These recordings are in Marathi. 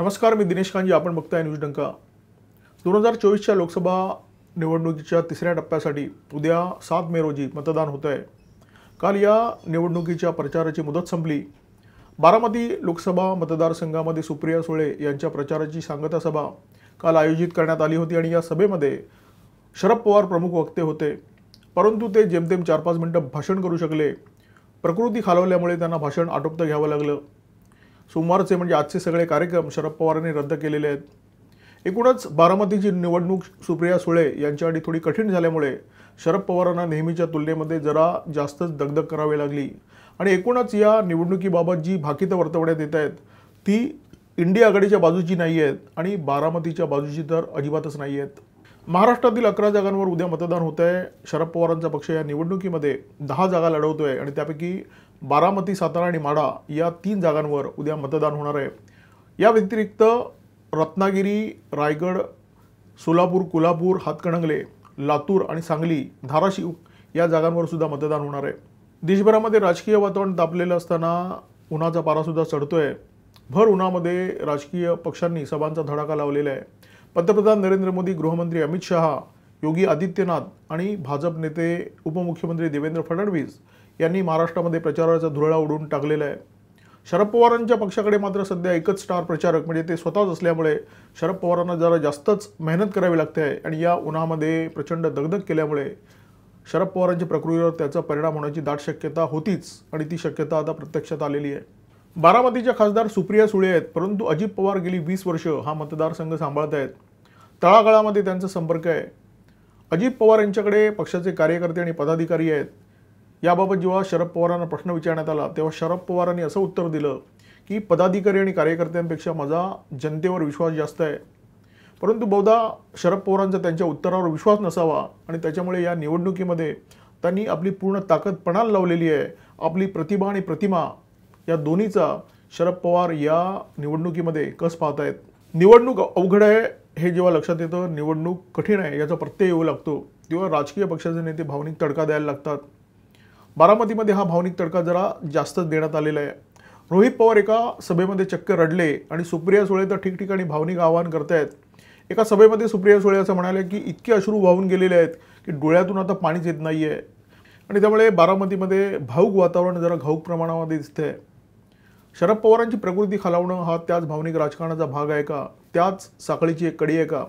नमस्कार, मी दिनेश कांजी. आपण बघताय न्यूज डंका. 2024च्या लोकसभा निवडणुकीच्या तिसऱ्या टप्प्यासाठी उद्या 7 मे रोजी मतदान होत आहे. काल या निवडणुकीच्या प्रचाराची मुदत संपली. बारामती लोकसभा मतदारसंघामध्ये सुप्रिया सुळे यांच्या प्रचाराची सांगता सभा काल आयोजित करण्यात आली होती आणि या सभेमध्ये शरद पवार प्रमुख वक्ते होते. परंतु ते जेमतेम 4-5 मिनिटं भाषण करू शकले. प्रकृती खालावल्यामुळे त्यांना भाषण आटोपतं घ्यावं लागलं. सोमवारचे म्हणजे आजचे सगळे कार्यक्रम शरद पवारांनी रद्द केलेले आहेत. एकूणच बारामतीची निवडणूक सुप्रिया सुळे यांच्यासाठी थोडी कठीण झाल्यामुळे शरद पवारांना नेहमीच्या तुलनेमध्ये जरा जास्तच दगदग करावी लागली आणि एकूणच या निवडणुकीबाबत जी भाकितं वर्तवण्यात येत आहेत ती इंडिया आघाडीच्या बाजूची नाही आहेत आणि बारामतीच्या बाजूची तर अजिबातच नाही आहेत. महाराष्ट्रातील 11 जागांवर उद्या मतदान होत आहे. शरद पवारांचा पक्ष या निवडणुकीमध्ये 10 जागा लढवतोय आणि त्यापैकी बारामती, सातारा आणि माढा या 3 जागांवर उद्या मतदान होणार आहे. या व्यतिरिक्त रत्नागिरी, रायगड, सोलापूर, कोल्हापूर, हातकणंगले, लातूर आणि सांगली, धाराशिव या जागांवर सुद्धा मतदान होणार आहे. देशभरामध्ये राजकीय वातावरण तापलेलं असताना उन्हाचा पारा सुद्धा चढतोय. भर उन्हामध्ये राजकीय पक्षांनी सभांचा धडाका लावलेला आहे. पंतप्रधान नरेंद्र मोदी, गृहमंत्री अमित शहा, योगी आदित्यनाथ आणि भाजप नेते उपमुख्यमंत्री देवेंद्र फडणवीस यांनी महाराष्ट्रामध्ये प्रचाराचा धुरळा उडवून टाकलेला आहे. शरद पवारांच्या पक्षाकडे मात्र सध्या एकच स्टार प्रचारक म्हणजे ते स्वतःच असल्यामुळे शरद पवारांना जरा जास्तच मेहनत करावी लागते आहे आणि या उन्हामध्ये प्रचंड दगदग केल्यामुळे शरद पवारांच्या प्रकृतीवर त्याचा परिणाम होण्याची दाट शक्यता होतीच आणि ती शक्यता आता प्रत्यक्षात आलेली आहे. बारामतीच्या खासदार सुप्रिया सुळे आहेत, परंतु अजित पवार गेली 20 वर्ष हा मतदारसंघ सांभाळत आहेत. तळागाळामध्ये त्यांचा संपर्क आहे. अजित पवार यांच्याकडे पक्षाचे कार्यकर्ते आणि पदाधिकारी आहेत. याबाबत जेव्हा शरद पवारांना प्रश्न विचारण्यात आला तेव्हा शरद पवारांनी असं उत्तर दिलं की पदाधिकारी आणि कार्यकर्त्यांपेक्षा माझा जनतेवर विश्वास जास्त आहे. परंतु बहुधा शरद पवारांचा त्यांच्या उत्तरावर विश्वास नसावा आणि त्याच्यामुळे या निवडणुकीमध्ये त्यांनी आपली पूर्ण ताकद पणाला लावलेली आहे. आपली प्रतिभा आणि प्रतिमा या दोन्हीचा शरद पवार या निवडणुकीमध्ये कस पाहतायत. निवडणूक अवघड आहे हे जेव्हा लक्षात येतं, निवडणूक कठीण आहे याचा प्रत्यय येऊ लागतो, तेव्हा राजकीय पक्षाचे नेते भावनिक तडका द्यायला लागतात. बारामतीमध्ये हा भावनिक तडका जरा जास्तच देण्यात आलेला आहे. रोहित पवार एका सभेमध्ये चक्क रडले आणि सुप्रिया सुळे तर ठिकठिकाणी भावनिक आवाहन करतायत. एका सभेमध्ये सुप्रिया सुळे असं म्हणाले की इतके अश्रू वाहून गेलेले आहेत की डोळ्यातून आता पाणीच येत नाही आहे आणि त्यामुळे बारामतीमध्ये भावुक वातावरण जरा घाऊक प्रमाणामध्ये दिसतंय. शरद पवारांची प्रकृती खालावणं हा त्याच भावनिक राजकारणाचा भाग आहे का, त्याच साखळीची एक कडी आहे का,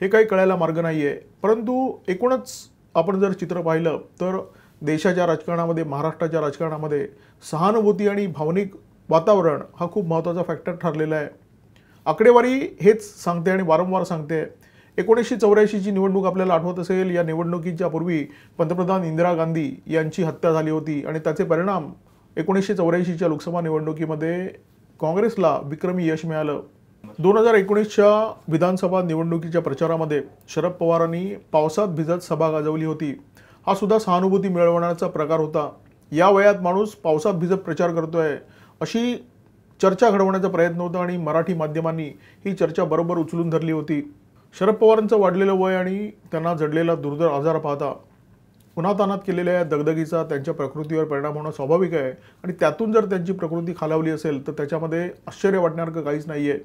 हे काही कळायला मार्ग नाही आहे. परंतु एकूणच आपण जर चित्र पाहिलं तर देशाच्या राजकारणामध्ये, महाराष्ट्राच्या राजकारणामध्ये सहानुभूती आणि भावनिक वातावरण हा खूप महत्त्वाचा फॅक्टर ठरलेला आहे. आकडेवारी हेच सांगते आणि वारंवार सांगते. 1984ची निवडणूक आपल्याला आठवत असेल. या निवडणुकीच्या पूर्वी पंतप्रधान इंदिरा गांधी यांची हत्या झाली होती आणि त्याचे परिणाम 1984च्या लोकसभा निवडणुकीमध्ये काँग्रेसला विक्रमी यश मिळालं. 2019च्या विधानसभा निवडणुकीच्या प्रचारामध्ये शरद पवारांनी पावसात भिजत सभा गाजवली होती. हा सुद्धा सहानुभूती मिळवण्याचा प्रकार होता. या वयात माणूस पावसात भिजत प्रचार करतोय अशी चर्चा घडवण्याचा प्रयत्न होता आणि मराठी माध्यमांनी ही चर्चा बरोबर उचलून धरली होती. शरद पवारांचं वाढलेलं वय आणि त्यांना जडलेला दुर्धर आजार पाहता उन्हातानात केलेल्या दगदगीचा त्यांच्या प्रकृतीवर परिणाम होणं स्वाभाविक आहे आणि त्यातून जर त्यांची प्रकृती खालावली असेल तर त्याच्यामध्ये आश्चर्य वाटण्यासारखं काहीच नाही आहे.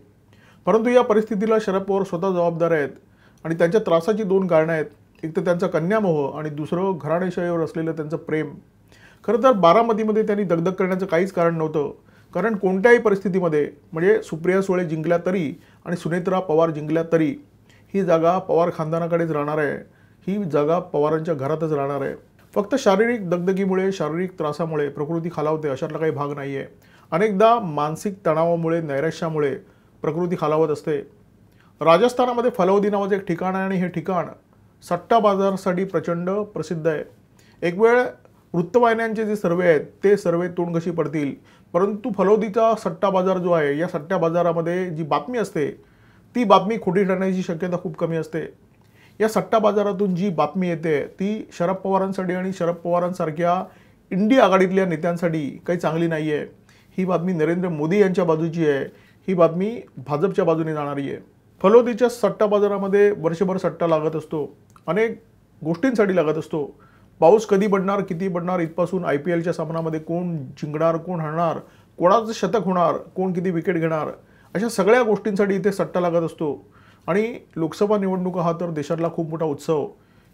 परंतु या परिस्थितीला शरद पवार स्वतः जबाबदार आहेत आणि त्यांच्या त्रासाची 2 कारणं आहेत. एक तर त्यांचा कन्यामोह आणि दुसरं घराणेशाहीवर असलेलं त्यांचं प्रेम. खरं तर बारामतीमध्ये त्यांनी दगदग करण्याचं काहीच कारण नव्हतं, कारण कोणत्याही परिस्थितीमध्ये म्हणजे सुप्रिया सुळे जिंकल्या तरी आणि सुनेत्रा पवार जिंकल्या तरी ही जागा पवार खानदानाकडेच राहणार आहे. ही जागा पवारांच्या घरातच राहणार आहे. फक्त शारीरिक दगदगीमुळे, शारीरिक त्रासामुळे प्रकृती खालावते अशातला काही भाग नाही आहे. अनेकदा मानसिक तणावामुळे, नैराश्यामुळे प्रकृती खालावत असते. राजस्थानामध्ये फलौदी नावाचं एक ठिकाण आहे आणि हे ठिकाण सट्टा बाजारासाठी प्रचंड प्रसिद्ध आहे. एक वेळ वृत्तवाहिन्यांचे जे सर्वे आहेत ते सर्वे तोंडघशी पडतील, परंतु फलौदीचा सट्टा बाजार जो आहे या सट्टा बाजारामध्ये जी बातमी असते ती बातमी खोटी ठरण्याची शक्यता खूप कमी असते. या सट्टा बाजारातून जी बातमी येते ती शरद पवारांसाठी आणि शरद पवारांसारख्या इंडिया आघाडीतल्या नेत्यांसाठी काही चांगली नाही आहे. ही बातमी नरेंद्र मोदी यांच्या बाजूची आहे. ही बातमी भाजपच्या बाजूने जाणारी आहे. फलौदीच्या सट्टा बाजारामध्ये वर्षभर सट्टा लागत असतो, अनेक गोष्टींसाठी लागत असतो. पाऊस कधी पडणार, किती पडणार इथपासून IPLच्या सामन्यामध्ये कोण जिंकणार, कोण हरणार, कोणाचं शतक होणार, कोण किती विकेट घेणार अशा सगळ्या गोष्टींसाठी इथे सट्टा लागत असतो आणि लोकसभा निवडणुका हा तर देशातला खूप मोठा उत्सव.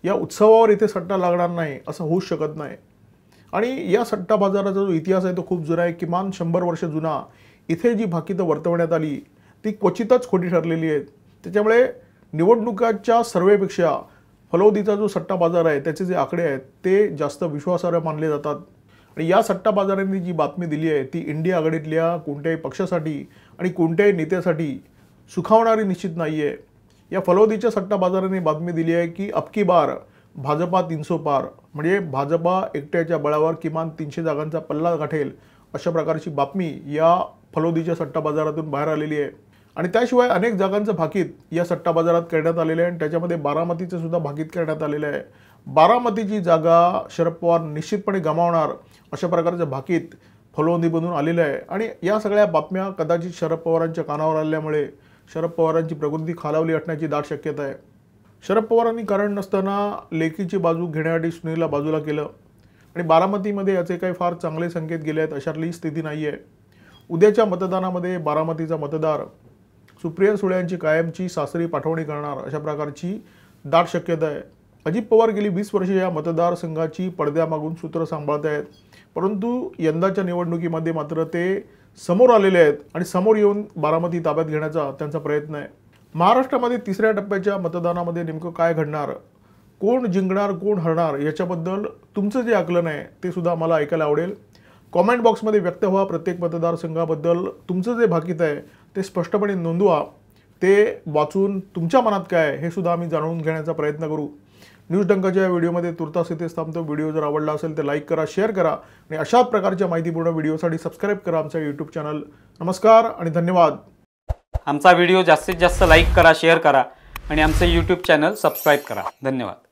या उत्सवावर इथे सट्टा लागणार नाही असं होऊच शकत नाही. आणि या सट्टा बाजाराचा जो इतिहास आहे तो खूप जुना आहे. किमान 100 वर्ष जुना. इथे जी भाकीतं वर्तवण्यात आली ती क्वचितच खोटी ठरलेली आहेत. त्याच्यामुळे निवडणुकाच्या सर्वेपेक्षा फलोदीचा जो सट्टा बाजार आहे त्याचे जे आकडे आहेत ते जास्त विश्वासार्ह मानले जातात. आणि या सट्टा बाजारांनी जी बातमी दिली आहे ती इंडिया आघाडीतल्या कोणत्याही पक्षासाठी आणि कोणत्याही नेत्यासाठी सुखावणारी निश्चित नाही आहे. या फलोदीच्या सट्टा बाजाराने बातमी दिली आहे की अबकी बार भाजपा 300 पार, म्हणजे भाजपा एकट्याच्या बळावर किमान 300 जागांचा पल्ला गाठेल अशा प्रकारची बातमी या फलोदीच्या सट्टा बाजारातून बाहेर आलेली आहे. आणि त्याशिवाय अनेक जागांचं भाकीत या सट्टा बाजारात करण्यात आलेलं आहे आणि त्याच्यामध्ये बारामतीचं सुद्धा भाकीत करण्यात आलेलं आहे. बारामतीची जागा शरद पवार निश्चितपणे गमावणार अशा प्रकारचं भाकीत फलोदीमधून आलेलं आहे. आणि या सगळ्या बातम्या कदाचित शरद पवारांच्या कानावर आल्यामुळे शरद पवारांची प्रकृती खालावली असण्याची दाट शक्यता आहे. शरद पवारांनी कारण नसताना लेकीची बाजू घेण्यासाठी सुनीलला बाजूला केलं आणि बारामतीमध्ये याचे काही फार चांगले संकेत गेले आहेत अशातली स्थिती नाही आहे. उद्याच्या मतदानामध्ये बारामतीचा मतदार सुप्रिया सुळे यांची कायमची सासरी पाठवणी करणार अशा प्रकारची दाट शक्यता आहे. अजित पवार गेली 20 वर्षे या मतदारसंघाची पडद्यामागून सूत्र सांभाळत आहेत, परंतु यंदाच्या निवडणुकीमध्ये मात्र ते समोर आलेले आहेत आणि समोर येऊन बारामती ताब्यात घेण्याचा त्यांचा प्रयत्न आहे. महाराष्ट्रामध्ये तिसऱ्या टप्प्याच्या मतदानामध्ये नेमकं काय घडणार, कोण जिंकणार कोण हरणार याच्याबद्दल तुमचं जे आकलन आहे ते सुद्धा मला ऐकायला आवडेल. कॉमेंट बॉक्समध्ये व्यक्त व्हा. प्रत्येक मतदारसंघाबद्दल तुमचं जे भाकीत आहे ते स्पष्टपणे नोंदवा. ते वाचून तुमच्या मनात काय आहे हे सुद्धा आम्ही जाणून घेण्याचा प्रयत्न करू. न्यूज डंकाच्या या व्हिडिओमध्ये तुर्तास इथेच थांबतो. व्हिडिओ जर आवडला असेल तर लाईक करा, शेअर करा आणि अशाच प्रकारच्या माहितीपूर्ण व्हिडिओसाठी सबस्क्राईब करा आमचं यूट्यूब चॅनल. नमस्कार आणि धन्यवाद. आमचा व्हिडिओ जास्तीत जास्त लाईक करा, शेअर करा आणि आमचं यूट्यूब चॅनल सबस्क्राईब करा. धन्यवाद.